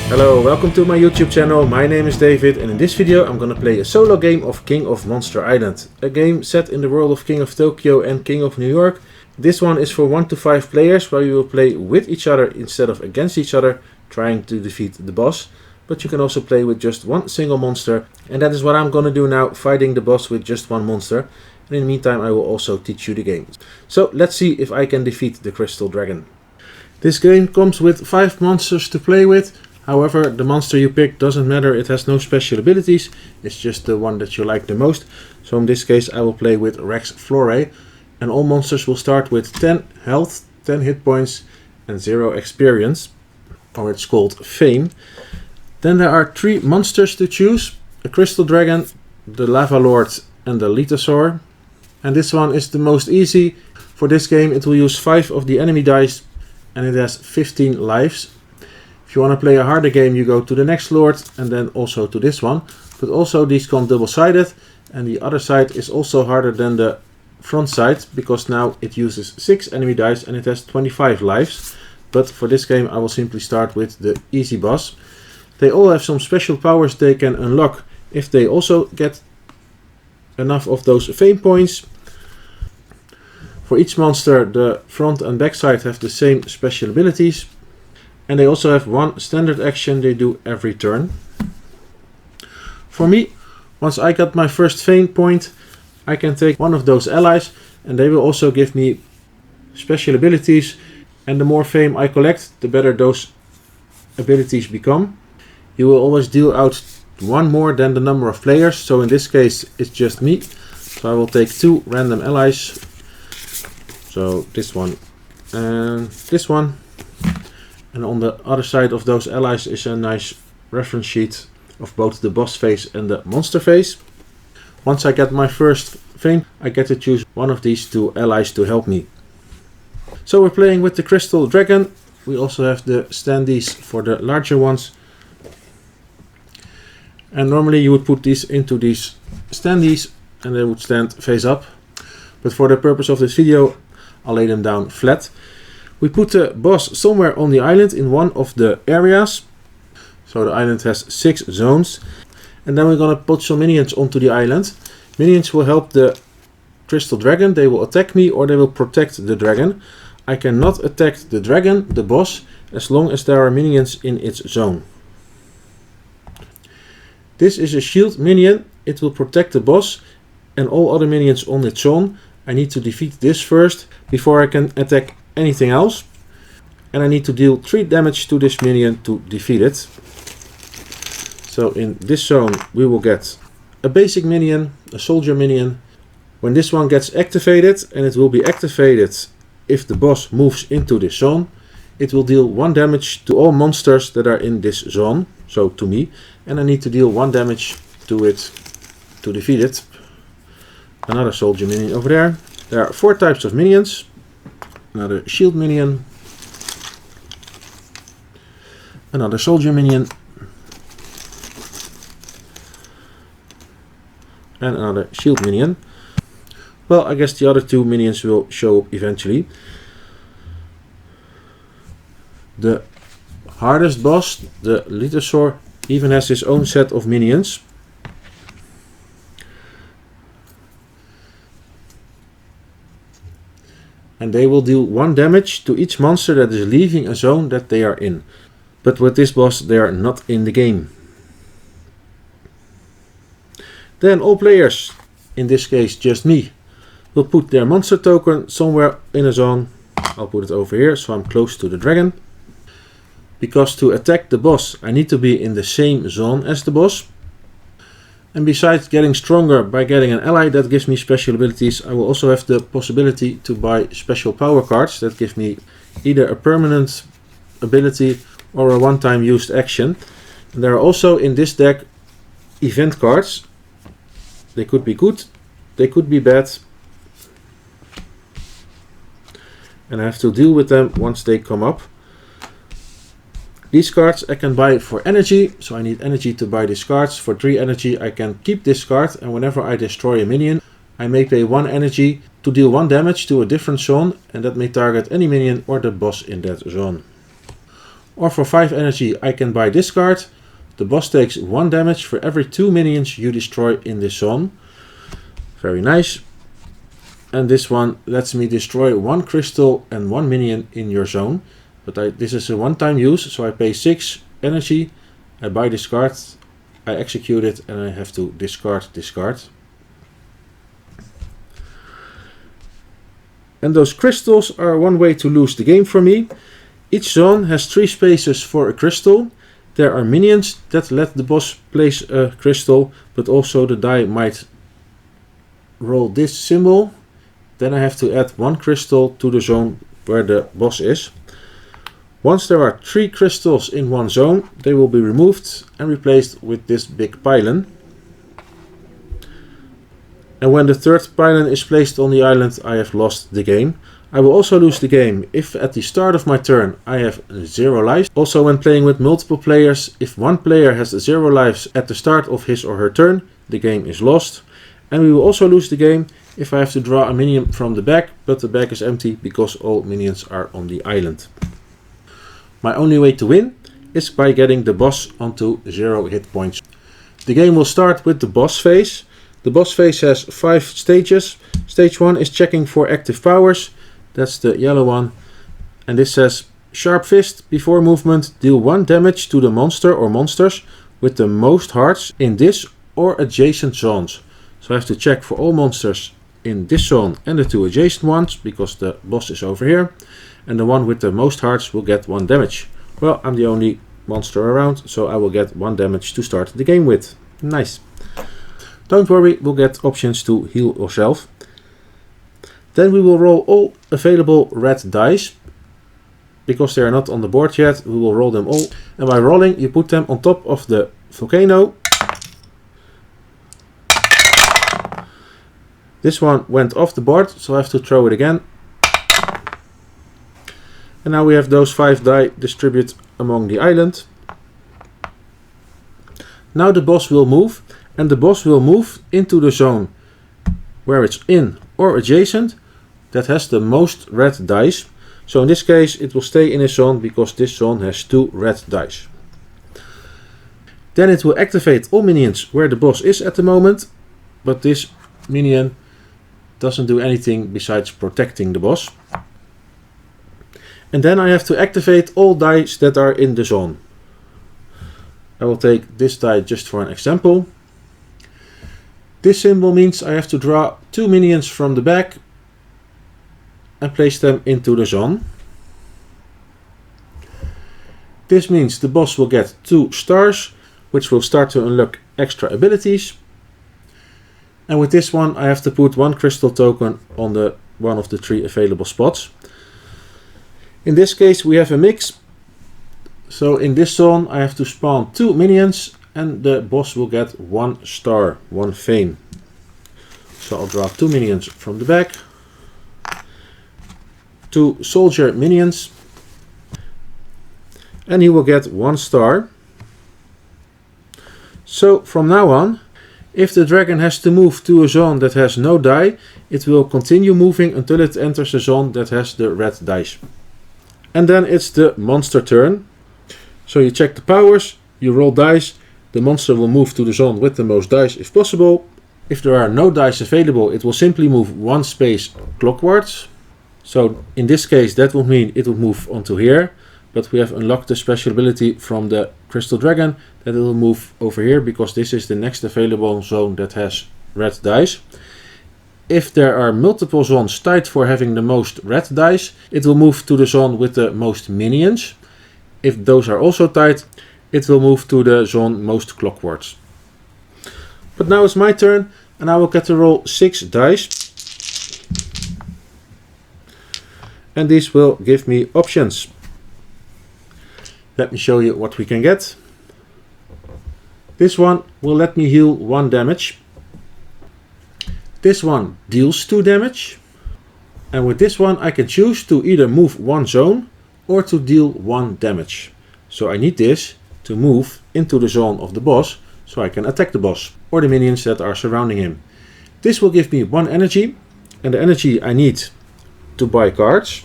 Hello, welcome to my YouTube channel. My name is David and in this video I'm gonna play a solo game of King of Monster Island. A game set in the world of King of Tokyo and King of New York. This one is for 1 to 5 players where you will play with each other instead of against each other, trying to defeat the boss. But you can also play with just one single monster, and that is what I'm gonna do now, fighting the boss with just one monster. And in the meantime I will also teach you the game. So let's see if I can defeat the Crystal Dragon. This game comes with 5 monsters to play with. However, the monster you pick doesn't matter, it has no special abilities, it's just the one that you like the most. So in this case I will play with Rex Flore, and all monsters will start with 10 health, 10 hit points and 0 experience, or it's called Fame. Then there are 3 monsters to choose, a Crystal Dragon, the Lava Lord and the Litosaur. And this one is the most easy. For this game it will use 5 of the enemy dice and it has 15 lives. If you want to play a harder game, you go to the next Lord and then also to this one. But also these come double-sided, and the other side is also harder than the front side, because now it uses 6 enemy dice and it has 25 lives. But for this game I will simply start with the easy boss. They all have some special powers they can unlock if they also get enough of those fame points. For each monster the front and back side have the same special abilities. And they also have one standard action they do every turn. For me, once I got my first fame point, I can take one of those allies and they will also give me special abilities. And the more fame I collect, the better those abilities become. You will always deal out one more than the number of players. So in this case, it's just me. So I will take 2 random allies. So this one and this one. And on the other side of those allies is a nice reference sheet of both the boss face and the monster face. Once I get my first fame, I get to choose one of these 2 allies to help me. So we're playing with the Crystal Dragon. We also have the standees for the larger ones. And normally you would put these into these standees and they would stand face up. But for the purpose of this video, I'll lay them down flat. We put the boss somewhere on the island in one of the areas. So the island has 6 zones. And then we're gonna put some minions onto the island. Minions will help the Crystal Dragon. They will attack me or they will protect the dragon. I cannot attack the dragon, the boss, as long as there are minions in its zone. This is a shield minion. It will protect the boss and all other minions on its zone. I need to defeat this first before I can attack anything else, and I need to deal 3 damage to this minion to defeat it. So in this zone we will get a basic minion, a soldier minion. When this one gets activated, and it will be activated if the boss moves into this zone, it will deal 1 damage to all monsters that are in this zone, so to me, and I need to deal 1 damage to it to defeat it. Another soldier minion over there. There are 4 types of minions. Another shield minion, another soldier minion, and another shield minion. Well, I guess the other 2 minions will show up eventually. The hardest boss, the Litosaur, even has his own set of minions. And they will deal 1 damage to each monster that is leaving a zone that they are in. But with this boss they are not in the game. Then all players, in this case just me, will put their monster token somewhere in a zone. I'll put it over here so I'm close to the dragon. Because to attack the boss I need to be in the same zone as the boss. And besides getting stronger by getting an ally that gives me special abilities, I will also have the possibility to buy special power cards that give me either a permanent ability or a one-time used action. And there are also in this deck event cards. They could be good, they could be bad. And I have to deal with them once they come up. These cards I can buy for energy, so I need energy to buy these cards. For 3 energy I can keep this card, and whenever I destroy a minion I may pay 1 energy to deal 1 damage to a different zone, and that may target any minion or the boss in that zone. Or for 5 energy I can buy this card. The boss takes 1 damage for every 2 minions you destroy in this zone. Very nice. And this one lets me destroy 1 crystal and 1 minion in your zone. But this is a one-time use, so I pay 6 energy, I buy this card, I execute it, and I have to discard this card. And those crystals are one way to lose the game for me. Each zone has 3 spaces for a crystal. There are minions that let the boss place a crystal, but also the die might roll this symbol. Then I have to add 1 crystal to the zone where the boss is. Once there are 3 crystals in one zone, they will be removed and replaced with this big pylon. And when the 3rd pylon is placed on the island, I have lost the game. I will also lose the game if at the start of my turn I have 0 lives. Also, when playing with multiple players, if one player has 0 lives at the start of his or her turn, the game is lost. And we will also lose the game if I have to draw a minion from the back, but the back is empty because all minions are on the island. My only way to win is by getting the boss onto 0 hit points. The game will start with the boss phase. The boss phase has 5 stages. Stage 1 is checking for active powers. That's the yellow one. And this says Sharp Fist. Before movement, deal 1 damage to the monster or monsters with the most hearts in this or adjacent zones. So I have to check for all monsters in this zone and the 2 adjacent ones, because the boss is over here. And the one with the most hearts will get 1 damage. Well, I'm the only monster around, so I will get 1 damage to start the game with. Nice. Don't worry, we'll get options to heal yourself. Then we will roll all available red dice. Because they are not on the board yet, we will roll them all. And by rolling, you put them on top of the volcano. This one went off the board, so I have to throw it again. And now we have those 5 die distributed among the island. Now the boss will move, and the boss will move into the zone where it's in or adjacent that has the most red dice. So in this case it will stay in a zone because this zone has 2 red dice. Then it will activate all minions where the boss is at the moment, but this minion doesn't do anything besides protecting the boss. And then I have to activate all dice that are in the zone. I will take this die just for an example. This symbol means I have to draw 2 minions from the back and place them into the zone. This means the boss will get 2 stars, which will start to unlock extra abilities. And with this one I have to put 1 crystal token on one of the 3 available spots. In this case we have a mix. So in this zone I have to spawn 2 minions and the boss will get 1 star, 1 fame. So I'll draw 2 minions from the back. 2 soldier minions. And he will get 1 star. So from now on, if the dragon has to move to a zone that has no die, it will continue moving until it enters a zone that has the red dice. And then it's the monster turn. So you check the powers, you roll dice, the monster will move to the zone with the most dice if possible. If there are no dice available, it will simply move 1 space clockwards. So in this case that would mean it will move onto here. But we have unlocked the special ability from the Crystal Dragon that it will move over here because this is the next available zone that has red dice. If there are multiple zones tied for having the most red dice, it will move to the zone with the most minions. If those are also tied, it will move to the zone most clockwards. But now it's my turn and I will get to roll 6 dice. And these will give me options. Let me show you what we can get. This one will let me heal 1 damage. This one deals 2 damage. And with this one I can choose to either move 1 zone or to deal 1 damage. So I need this to move into the zone of the boss so I can attack the boss or the minions that are surrounding him. This will give me 1 energy, and the energy I need to buy cards.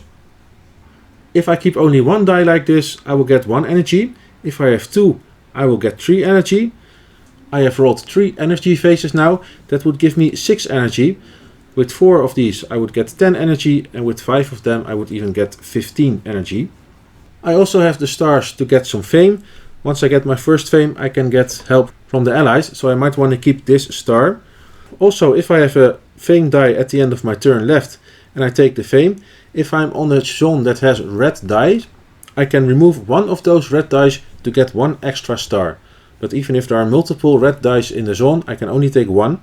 If I keep only one die like this, I will get 1 energy. If I have 2, I will get 3 energy. I have rolled 3 energy phases now. That would give me 6 energy. With 4 of these I would get 10 energy, and with 5 of them I would even get 15 energy. I also have the stars to get some fame. Once I get my first fame, I can get help from the allies, so I might want to keep this star. Also, if I have a fame die at the end of my turn left and I take the fame, if I'm on a zone that has red dice, I can remove one of those red dice to get 1 extra star. But even if there are multiple red dice in the zone, I can only take 1.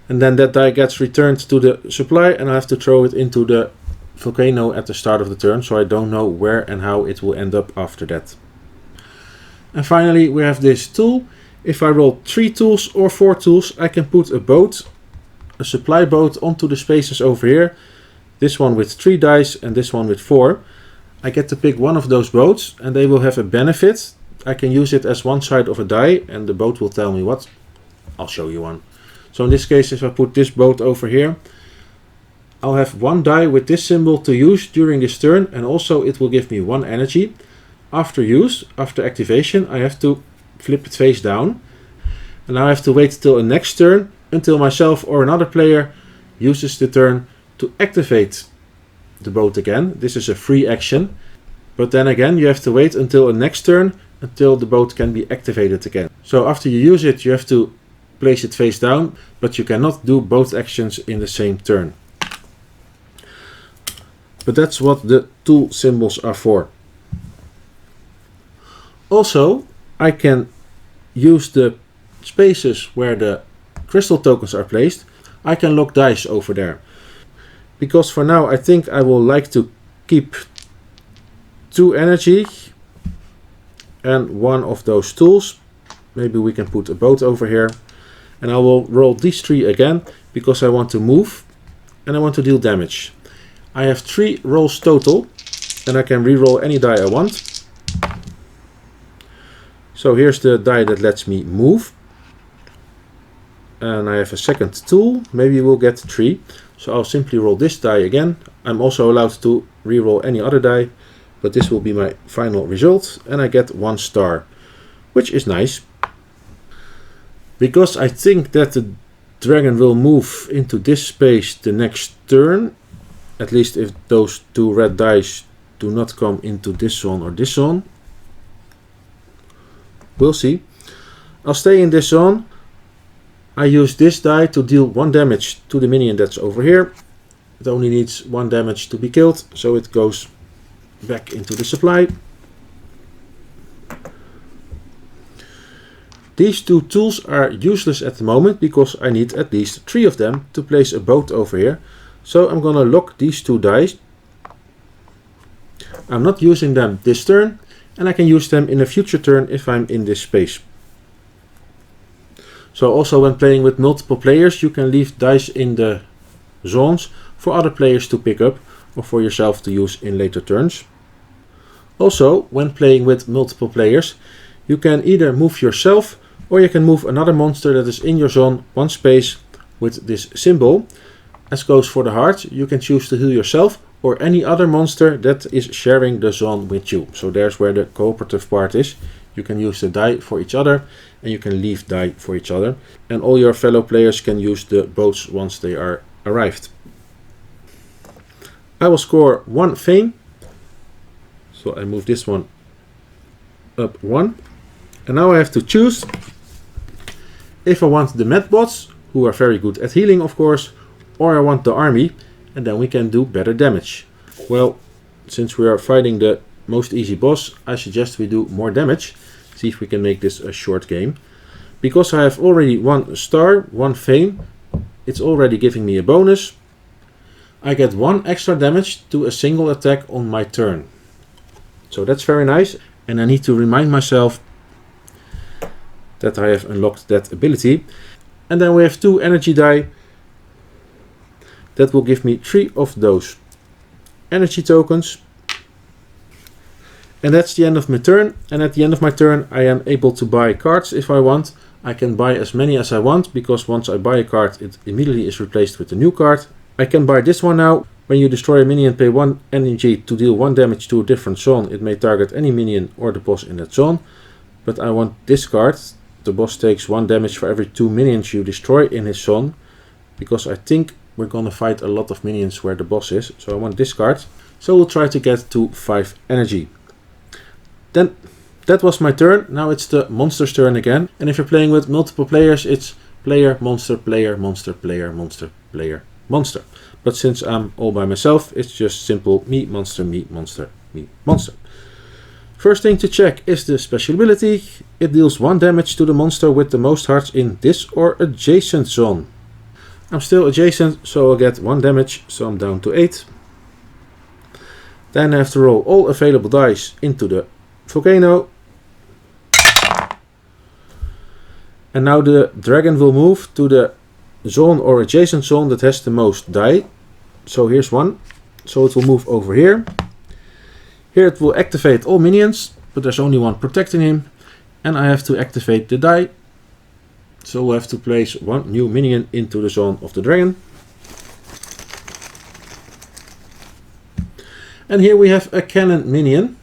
And then that die gets returned to the supply, and I have to throw it into the volcano at the start of the turn, so I don't know where and how it will end up after that. And finally we have this tool. If I roll 3 tools or 4 tools, I can put a boat, a supply boat, onto the spaces over here. This one with 3 dice and this one with 4. I get to pick one of those boats and they will have a benefit. I can use it as one side of a die and the boat will tell me what. I'll show you one. So in this case, if I put this boat over here, I'll have 1 die with this symbol to use during this turn, and also it will give me 1 energy. After use, after activation, I have to flip it face down. And now I have to wait till the next turn until myself or another player uses the turn to activate the boat again. This is a free action, but then again you have to wait until the next turn until the boat can be activated again. So after you use it, you have to place it face down, but you cannot do both actions in the same turn. But that's what the tool symbols are for. Also, I can use the spaces where the crystal tokens are placed. I can lock dice over there. Because for now I think I will like to keep 2 energy and 1 of those tools. Maybe we can put a boat over here. And I will roll these 3 again because I want to move and I want to deal damage. I have 3 rolls total and I can re-roll any die I want. So here's the die that lets me move. And I have a second tool. Maybe we'll get 3. So I'll simply roll this die again. I'm also allowed to re-roll any other die, but this will be my final result and I get 1 star, which is nice. Because I think that the dragon will move into this space the next turn, at least if those 2 red dice do not come into this zone or this zone. We'll see. I'll stay in this zone. I use this die to deal 1 damage to the minion that's over here. It only needs 1 damage to be killed, so it goes back into the supply. These 2 tools are useless at the moment because I need at least 3 of them to place a boat over here. So I'm gonna lock these 2 dice. I'm not using them this turn, and I can use them in a future turn if I'm in this space. So also when playing with multiple players, you can leave dice in the zones for other players to pick up or for yourself to use in later turns. Also, when playing with multiple players, you can either move yourself or you can move another monster that is in your zone 1 space with this symbol. As goes for the heart, you can choose to heal yourself or any other monster that is sharing the zone with you. So there's where the cooperative part is. You can use the die for each other and you can leave die for each other. And all your fellow players can use the boats once they are arrived. I will score 1 fame. So I move this one up 1. And now I have to choose if I want the medbots, who are very good at healing of course, or I want the army, and then we can do better damage. Well, since we are fighting the most easy boss, I suggest we do more damage. See if we can make this a short game. Because I have already 1 star, 1 fame, it's already giving me a bonus. I get 1 extra damage to a single attack on my turn. So that's very nice, and I need to remind myself that I have unlocked that ability. And then we have 2 energy die. That will give me 3 of those energy tokens. And that's the end of my turn. And at the end of my turn I am able to buy cards if I want. I can buy as many as I want, because once I buy a card it immediately is replaced with a new card. I can buy this one now When you destroy a minion, pay 1 energy to deal 1 damage to a different zone. It may target any minion or the boss in that zone. But I want discard. The boss takes 1 damage for every 2 minions you destroy in his zone. Because I think we're gonna fight a lot of minions where the boss is. So I want discard. So we'll try to get to 5 energy. Then that was my turn. Now it's the monster's turn again. And if you're playing with multiple players, it's player, monster, player, monster, player, monster, player, monster. But since I'm all by myself, it's just simple me, monster, me, monster, me, monster. First thing to check is the special ability. It deals 1 damage to the monster with the most hearts in this or adjacent zone. I'm still adjacent, so I'll get 1 damage, so I'm down to 8. Then I have to roll all available dice into the volcano. And now the dragon will move to the zone or adjacent zone that has the most die. So here's 1. So it will move over here. Here it will activate all minions, but there's only 1 protecting him. And I have to activate the die. So we'll have to place 1 new minion into the zone of the dragon. And here we have a cannon minion.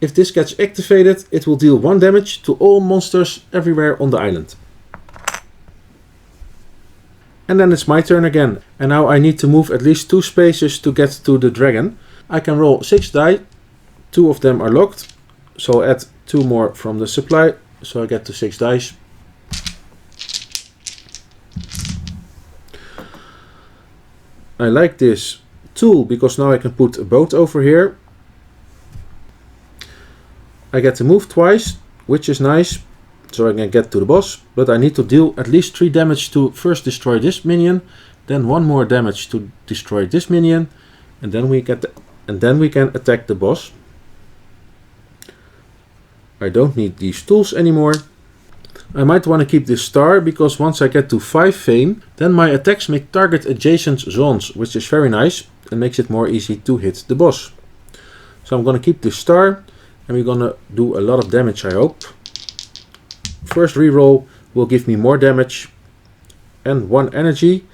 If this gets activated, it will deal 1 damage to all monsters everywhere on the island. And then it's my turn again. And now I need to move at least 2 spaces to get to the dragon. I can roll 6 die. 2 of them are locked. So I'll add 2 more from the supply. So I get to 6 dice. I like this tool because now I can put a boat over here. I get to move twice, which is nice, so I can get to the boss, but I need to deal at least 3 damage to first destroy this minion, then 1 more damage to destroy this minion, and then we can attack the boss. I don't need these tools anymore. I might want to keep this star, because once I get to 5 fame, then my attacks may target adjacent zones, which is very nice, and makes it more easy to hit the boss. So I'm going to keep this star. And we're gonna do a lot of damage, I hope. First reroll will give me more damage and 1 energy.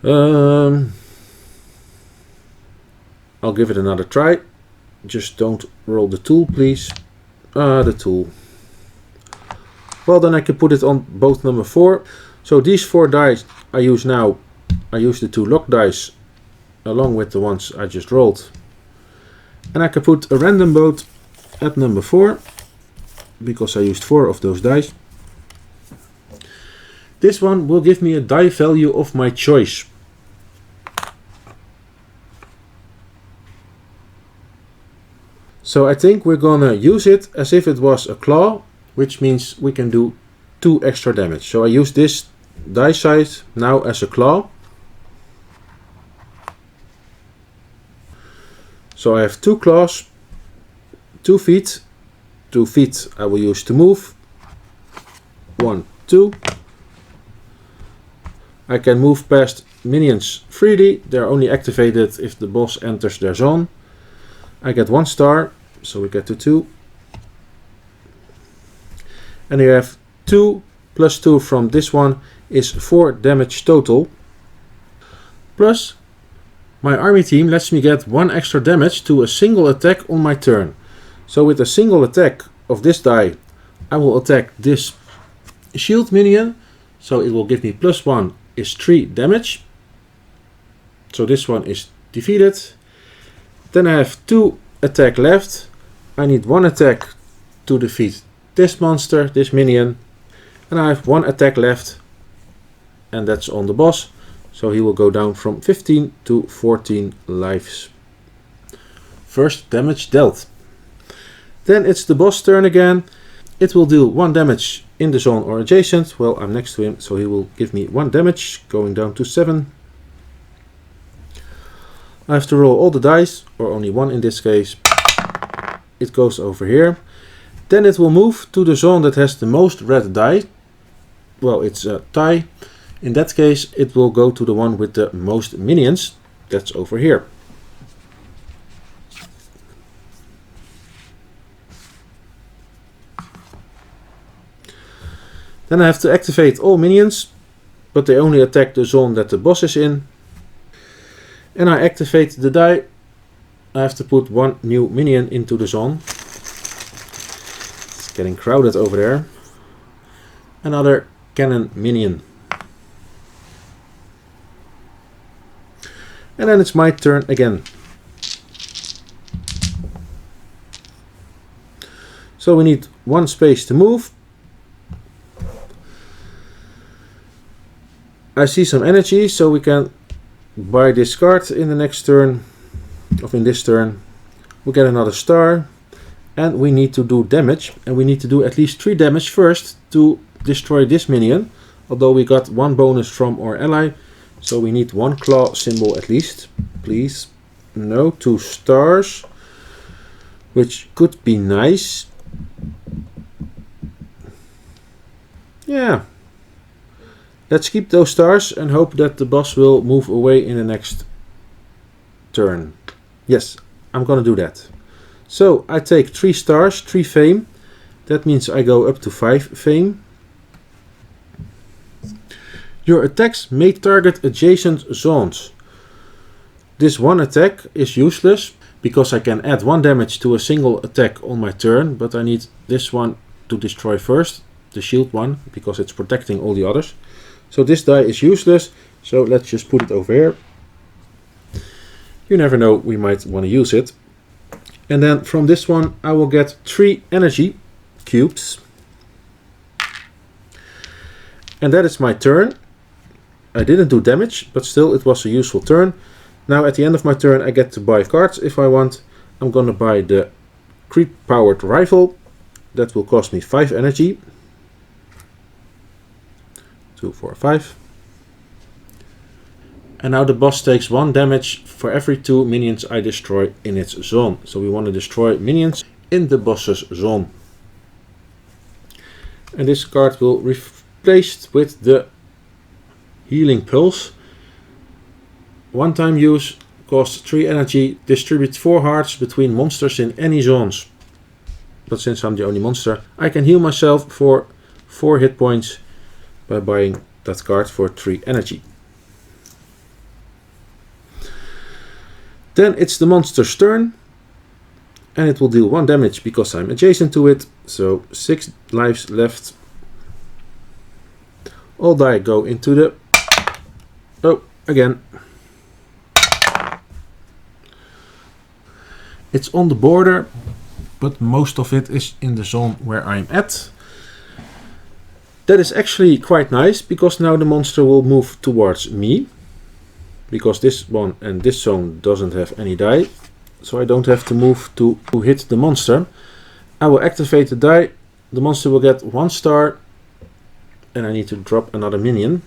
I'll give it another try. Just don't roll the tool, please. The tool. Well, then I can put it on both number 4. So these 4 dice I use now. I use the 2 lock dice along with the ones I just rolled. And I can put a random boat at number 4, because I used 4 of those dice. This one will give me a die value of my choice. So I think we're gonna use it as if it was a claw, which means we can do 2 extra damage. So I use this die size now as a claw. So I have 2 claws, 2 feet. 2 feet I will use to move. 1, 2. I can move past minions freely. They're only activated if the boss enters their zone. I get 1 star, so we get to 2. And you have 2 plus 2 from this one is 4 damage total. Plus, my army team lets me get 1 extra damage to a single attack on my turn. So with a single attack of this die, I will attack this shield minion. So it will give me +1 is 3 damage. So this one is defeated. Then I have 2 attack left. I need 1 attack to defeat this monster, this minion. And I have 1 attack left. And that's on the boss. So he will go down from 15 to 14 lives. First damage dealt. Then it's the boss turn again. It will deal 1 damage in the zone or adjacent. Well, I'm next to him, so he will give me 1 damage, going down to 7. I have to roll all the dice, or only 1 in this case. It goes over here. Then it will move to the zone that has the most red die. Well, it's a tie. In that case, it will go to the one with the most minions. That's over here. Then I have to activate all minions, but they only attack the zone that the boss is in. And I activate the die. I have to put one new minion into the zone. It's getting crowded over there. Another cannon minion. And then it's my turn again. So we need one space to move. I see some energy, so we can buy this card in the next turn. Of in this turn. We get another star. And we need to do damage. And we need to do at least 3 damage first to destroy this minion. Although we got 1 bonus from our ally. So we need 1 claw symbol at least. Please. No, 2 stars. Which could be nice. Yeah. Let's keep those stars and hope that the boss will move away in the next turn. Yes, I'm gonna do that. So I take 3 stars, 3 fame. That means I go up to 5 fame. Your attacks may target adjacent zones. This one attack is useless because I can add 1 damage to a single attack on my turn, but I need this one to destroy first, the shield one, because it's protecting all the others. So this die is useless, so let's just put it over here. You never know, we might want to use it. And then from this one I will get 3 energy cubes. And that is my turn. I didn't do damage, but still it was a useful turn. Now at the end of my turn I get to buy cards if I want. I'm gonna buy the creep powered rifle. That will cost me 5 energy. 2, 4, 5. And now the boss takes 1 damage for every 2 minions I destroy in its zone. So we want to destroy minions in the boss's zone. And this card will be replaced with the Healing Pulse. 1 time use, costs 3 energy, distributes 4 hearts between monsters in any zones. But since I'm the only monster, I can heal myself for 4 hit points by buying that card for 3 energy. Then it's the monster's turn. And it will deal 1 damage because I'm adjacent to it. So 6 lives left. All die go into the... Oh, again. It's on the border, but most of it is in the zone where I'm at. That is actually quite nice, because now the monster will move towards me. Because this one and this zone doesn't have any die. So I don't have to move to hit the monster. I will activate the die. The monster will get 1 star. And I need to drop another minion.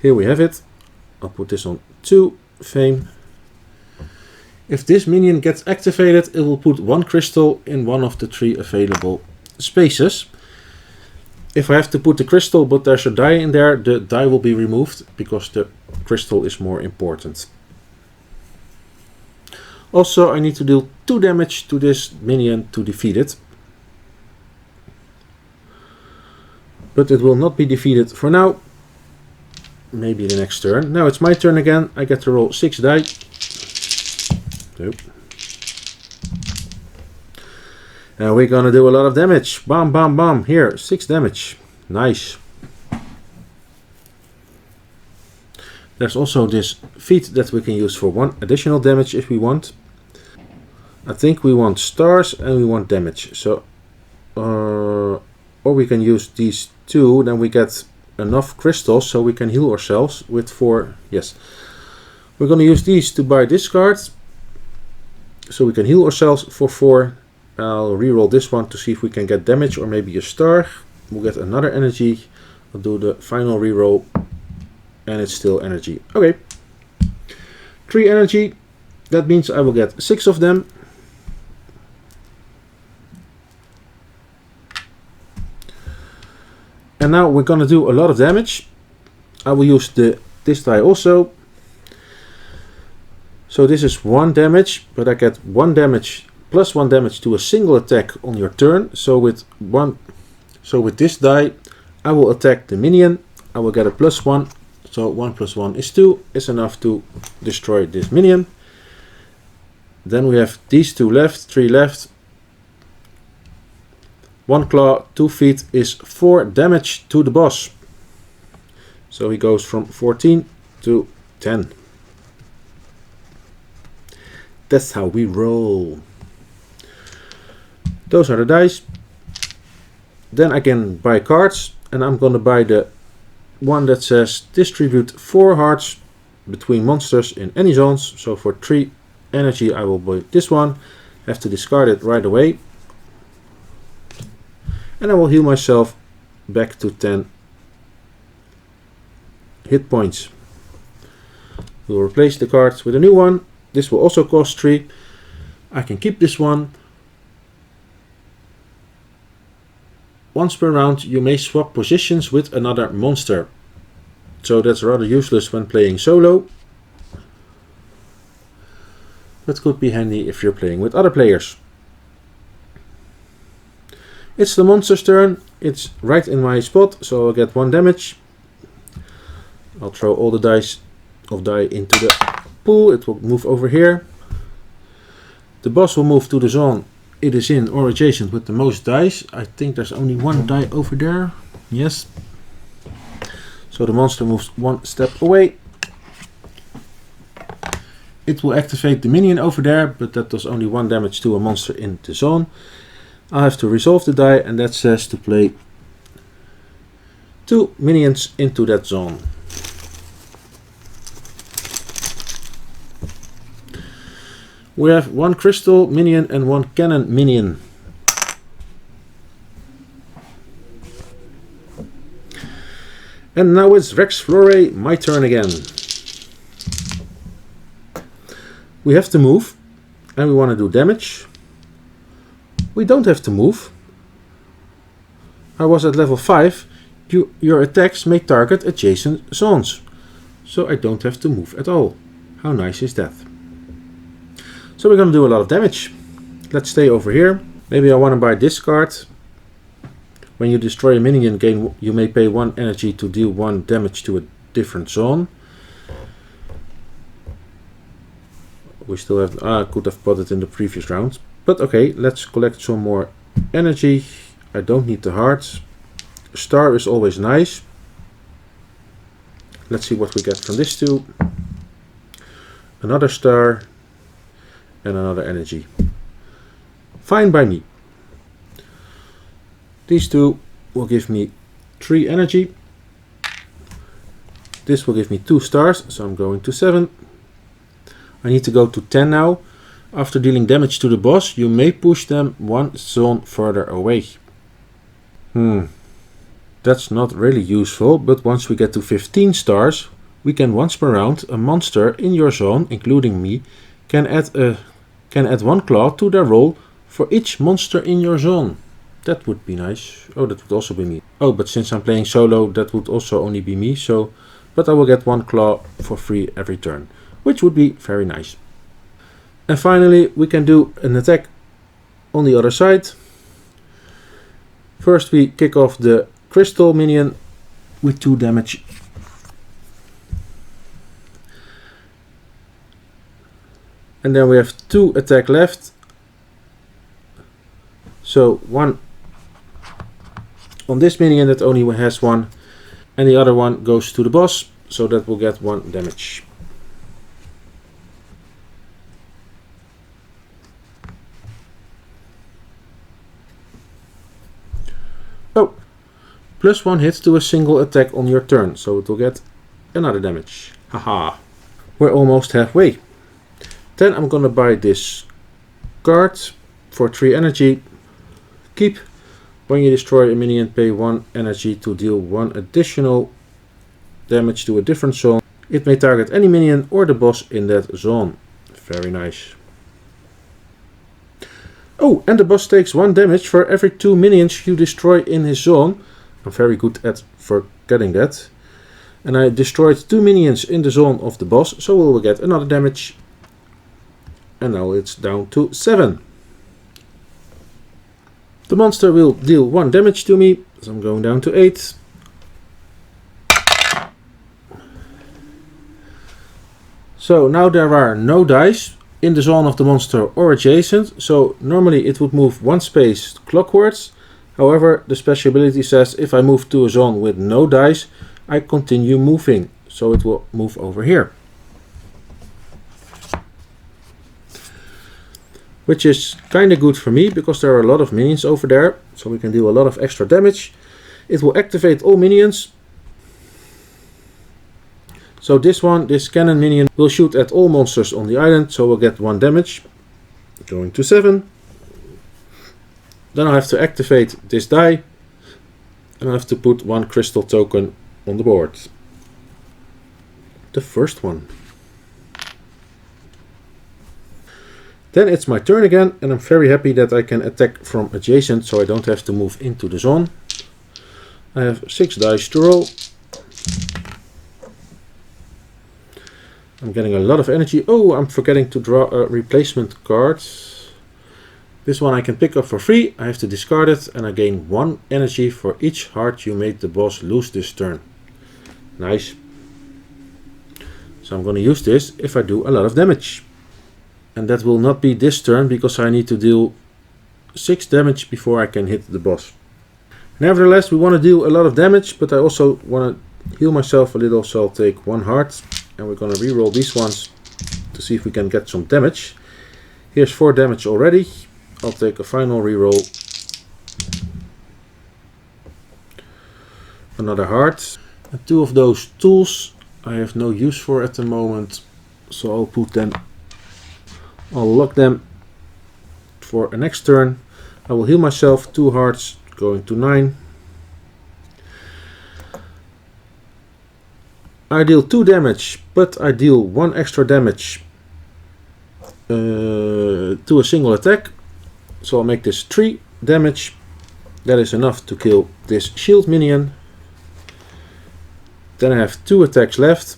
Here we have it. I'll put this on 2 fame. If this minion gets activated, it will put 1 crystal in one of the 3 available spaces. If I have to put the crystal but there's a die in there, the die will be removed because the crystal is more important. Also, I need to deal 2 damage to this minion to defeat it. But it will not be defeated for now. Maybe the next turn. Now it's my turn again. I get to roll 6 die. Nope. And we're gonna do a lot of damage. Bam, bam, bam. Here, 6 damage. Nice. There's also this feat that we can use for 1 additional damage if we want. I think we want stars and we want damage. So, or we can use these 2. Then we get enough crystals so we can heal ourselves with 4. Yes. We're gonna use these to buy this card. So we can heal ourselves for 4. I'll reroll this one to see if we can get damage or maybe a star. We'll get another energy. I'll do the final reroll. And it's still energy. Okay. 3 energy. That means I will get 6 of them. And now we're gonna do a lot of damage. I will use this die also. So this is 1 damage, but I get 1 damage plus 1 damage to a single attack on your turn. So with this die, I will attack the minion. I will get a +1. So 1 + 1 is 2. Is enough to destroy this minion. Then we have these 2 left, 3 left. 1 claw, 2 feet is 4 damage to the boss. So he goes from 14 to 10. That's how we roll. Those are the dice. Then I can buy cards, and I'm gonna buy the one that says distribute 4 hearts between monsters in any zones. So for 3 energy I will buy this one. Have to discard it right away. And I will heal myself back to 10 hit points. We'll replace the cards with a new one. This will also cost 3. I can keep this one. Once per round you may swap positions with another monster. So that's rather useless when playing solo. But could be handy if you're playing with other players. It's the monster's turn. It's right in my spot, so I'll get 1 damage. I'll throw all the dice into the pool. It will move over here. The boss will move to the zone it is in or adjacent with the most dice. I think there's only 1 die over there. Yes. So the monster moves 1 step away. It will activate the minion over there, but that does only 1 damage to a monster in the zone. I have to resolve the die, and that says to play 2 minions into that zone. We have 1 crystal minion and 1 cannon minion. And now it's Rex Flore, my turn again. We have to move, and we want to do damage. We don't have to move. I was at level 5. Your attacks may target adjacent zones. So I don't have to move at all. How nice is that? So we're going to do a lot of damage. Let's stay over here. Maybe I want to buy this card. When you destroy a minion, you may pay 1 energy to deal 1 damage to a different zone. We still have... I could have bought it in the previous round. But okay, let's collect some more energy. I don't need the hearts. Star is always nice. Let's see what we get from this 2. Another star. And another energy. Fine by me. These 2 will give me 3 energy. This will give me 2 stars, so I'm going to 7. I need to go to 10 now. After dealing damage to the boss, you may push them 1 zone further away. That's not really useful, but once we get to 15 stars, we can once per round, a monster in your zone, including me, can add 1 claw to their roll for each monster in your zone. That would be nice. Oh, that would also be me. Oh, but since I'm playing solo, that would also only be me. So, but I will get 1 claw for free every turn, which would be very nice. And finally, we can do an attack on the other side. First, we kick off the crystal minion with 2 damage. And then we have 2 attack left. So 1 on this minion that only has 1. And the other one goes to the boss. So that will get 1 damage. Oh, +1 hit to a single attack on your turn. So it will get another damage. Haha. We're almost halfway. Then I'm gonna buy this card for 3 energy. Keep. When you destroy a minion, pay 1 energy to deal 1 additional damage to a different zone. It may target any minion or the boss in that zone. Very nice. Oh, and the boss takes 1 damage for every 2 minions you destroy in his zone. I'm very good at forgetting that. And I destroyed 2 minions in the zone of the boss, so we will get another damage. And now it's down to 7. The monster will deal 1 damage to me, so I'm going down to 8. So now there are no dice in the zone of the monster or adjacent, so normally it would move one space clockwards. However, the special ability says if I move to a zone with no dice, I continue moving, so it will move over here. Which is kind of good for me, because there are a lot of minions over there, so we can do a lot of extra damage. It will activate all minions. So this cannon minion will shoot at all monsters on the island, so we'll get 1 damage. Going to 7. Then I have to activate this die, and I have to put 1 crystal token on the board. The first one. Then it's my turn again, and I'm very happy that I can attack from adjacent, so I don't have to move into the zone. I have 6 dice to roll. I'm getting a lot of energy. Oh, I'm forgetting to draw a replacement card. This one I can pick up for free. I have to discard it, and I gain 1 energy for each heart you made the boss lose this turn. Nice. So I'm going to use this if I do a lot of damage. And that will not be this turn, because I need to deal 6 damage before I can hit the boss. Nevertheless, we want to deal a lot of damage, but I also want to heal myself a little, so I'll take 1 heart. And we're going to reroll these ones to see if we can get some damage. Here's 4 damage already. I'll take a final reroll. Another heart. And 2 of those tools I have no use for at the moment, so I'll put them. I'll lock them for a next turn. I will heal myself 2 hearts, going to 9. I deal 2 damage, but I deal 1 extra damage to a single attack. So I'll make this 3 damage. That is enough to kill this shield minion. Then I have 2 attacks left,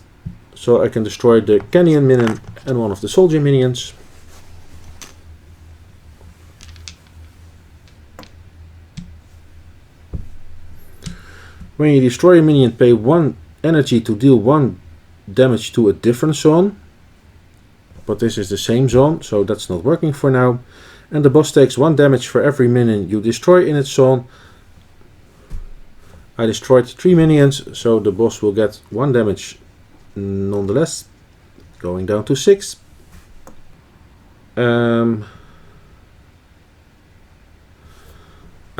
so I can destroy the canyon minion and 1 of the soldier minions. When you destroy a minion, pay 1 energy to deal 1 damage to a different zone. But this is the same zone, so that's not working for now. And the boss takes 1 damage for every minion you destroy in its zone. I destroyed 3 minions, so the boss will get 1 damage nonetheless. Going down to 6.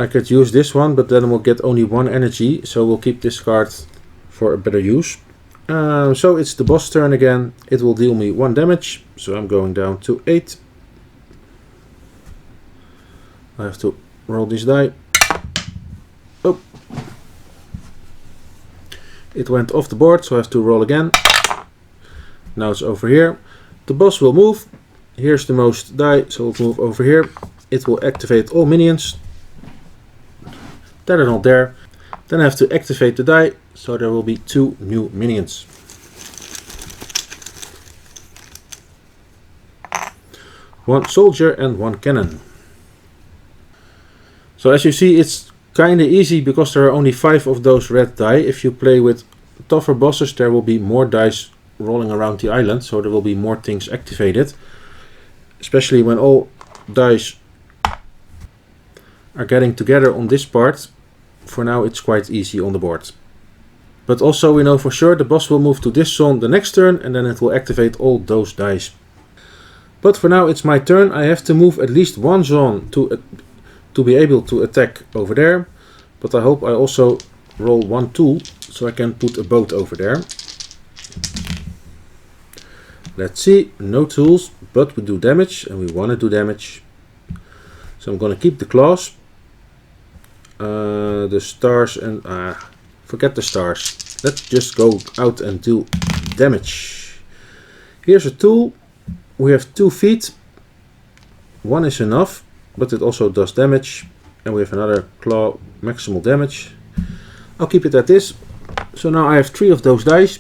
I could use this one, but then we'll get only 1 energy, so we'll keep this card for a better use. So it's the boss turn again. It will deal me 1 damage, so I'm going down to 8. I have to roll this die. Oh! It went off the board, so I have to roll again. Now it's over here. The boss will move. Here's the most die, so it'll move over here. It will activate all minions that are not there. Then I have to activate the die, so there will be 2 new minions. One soldier and 1 cannon. So as you see, it's kinda easy because there are only 5 of those red die. If you play with tougher bosses, there will be more dice rolling around the island, so there will be more things activated. Especially when all dice are getting together on this part. For now it's quite easy on the board. But also we know for sure the boss will move to this zone the next turn, and then it will activate all those dice. But for now it's my turn. I have to move at least 1 zone to be able to attack over there. But I hope I also roll 1 tool, so I can put a boat over there. Let's see, no tools, but we do damage, and we want to do damage. So I'm going to keep the claws. The stars and forget the stars. Let's just go out and do damage. Here's a tool. We have 2 feet. 1 is enough, but it also does damage. And we have another claw, maximal damage. I'll keep it at this. So now I have 3 of those dice.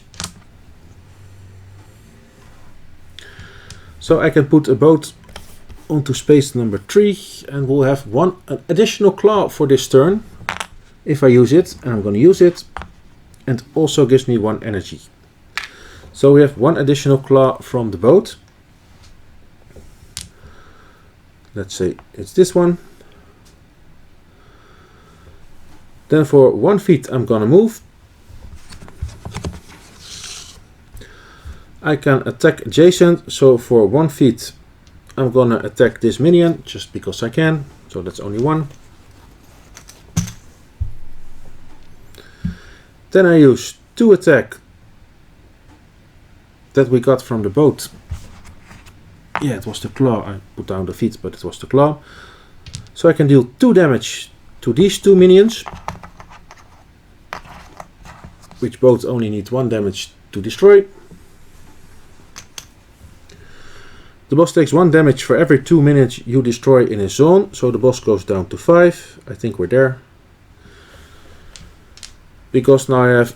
So I can put a boat onto space number 3, and we'll have an additional claw for this turn if I use it, and I'm going to use it, and also gives me 1 energy. So we have one additional claw from the boat. Let's say it's this one. Then for 1 feet I'm gonna move. I can attack adjacent, so for 1 feet I'm gonna attack this minion just because I can, so that's only one. Then I use 2 attack that we got from the boat. Yeah, it was the claw. I put down the feet, but it was the claw. So I can deal 2 damage to these 2 minions, which both only need 1 damage to destroy. The boss takes 1 damage for every 2 minions you destroy in his zone, so the boss goes down to 5. I think we're there. Because now I have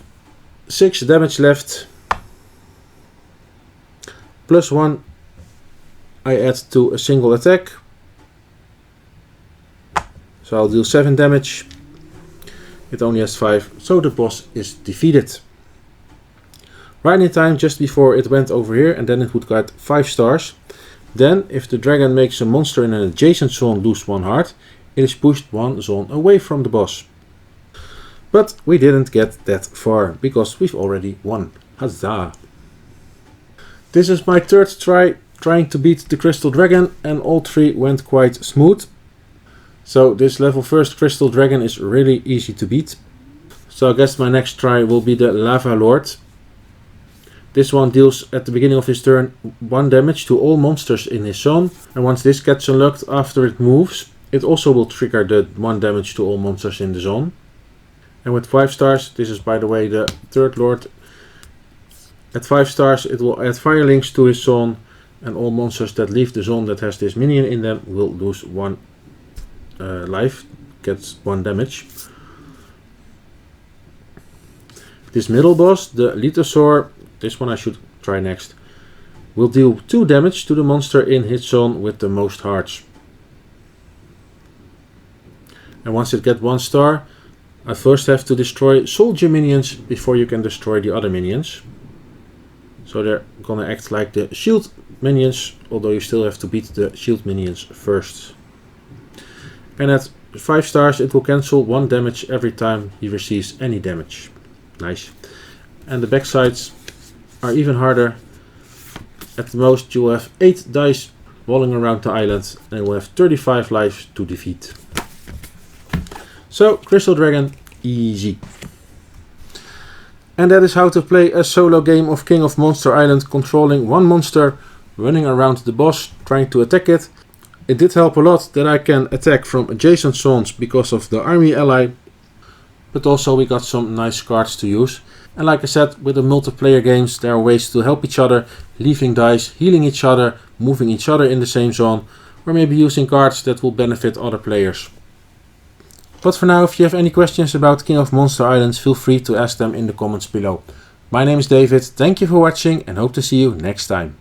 6 damage left. Plus 1 I add to a single attack. So I'll deal 7 damage. It only has 5, so the boss is defeated. Right in time, just before it went over here, and then it would get 5 stars. Then, if the dragon makes a monster in an adjacent zone lose 1 heart, it is pushed 1 zone away from the boss. But we didn't get that far, because we've already won. Huzzah! This is my 3rd try trying to beat the Crystal Dragon, and all 3 went quite smooth. So this level 1st Crystal Dragon is really easy to beat. So I guess my next try will be the Lava Lord. This one deals at the beginning of his turn 1 damage to all monsters in his zone, and once this gets unlocked after it moves, it also will trigger the 1 damage to all monsters in the zone. And with 5 stars, this is by the way the 3rd Lord. At 5 stars it will add fire links to his zone, and all monsters that leave the zone that has this minion in them will lose 1 life, gets 1 damage. This middle boss, the Lithosaur, this one I should try next, will deal 2 damage to the monster in his zone with the most hearts. And once it gets 1 star, I first have to destroy soldier minions before you can destroy the other minions. So they're gonna act like the shield minions, although you still have to beat the shield minions first. And at 5 stars it will cancel 1 damage every time he receives any damage. Nice. And the backsides are even harder. At the most you will have 8 dice rolling around the island, and you will have 35 lives to defeat. So Crystal Dragon, easy. And that is how to play a solo game of King of Monster Island, controlling 1 monster, running around the boss, trying to attack it. It did help a lot that I can attack from adjacent zones because of the army ally, but also we got some nice cards to use. And like I said, with the multiplayer games there are ways to help each other, leaving dice, healing each other, moving each other in the same zone, or maybe using cards that will benefit other players. But for now, if you have any questions about King of Monster Island, feel free to ask them in the comments below. My name is David, thank you for watching and hope to see you next time.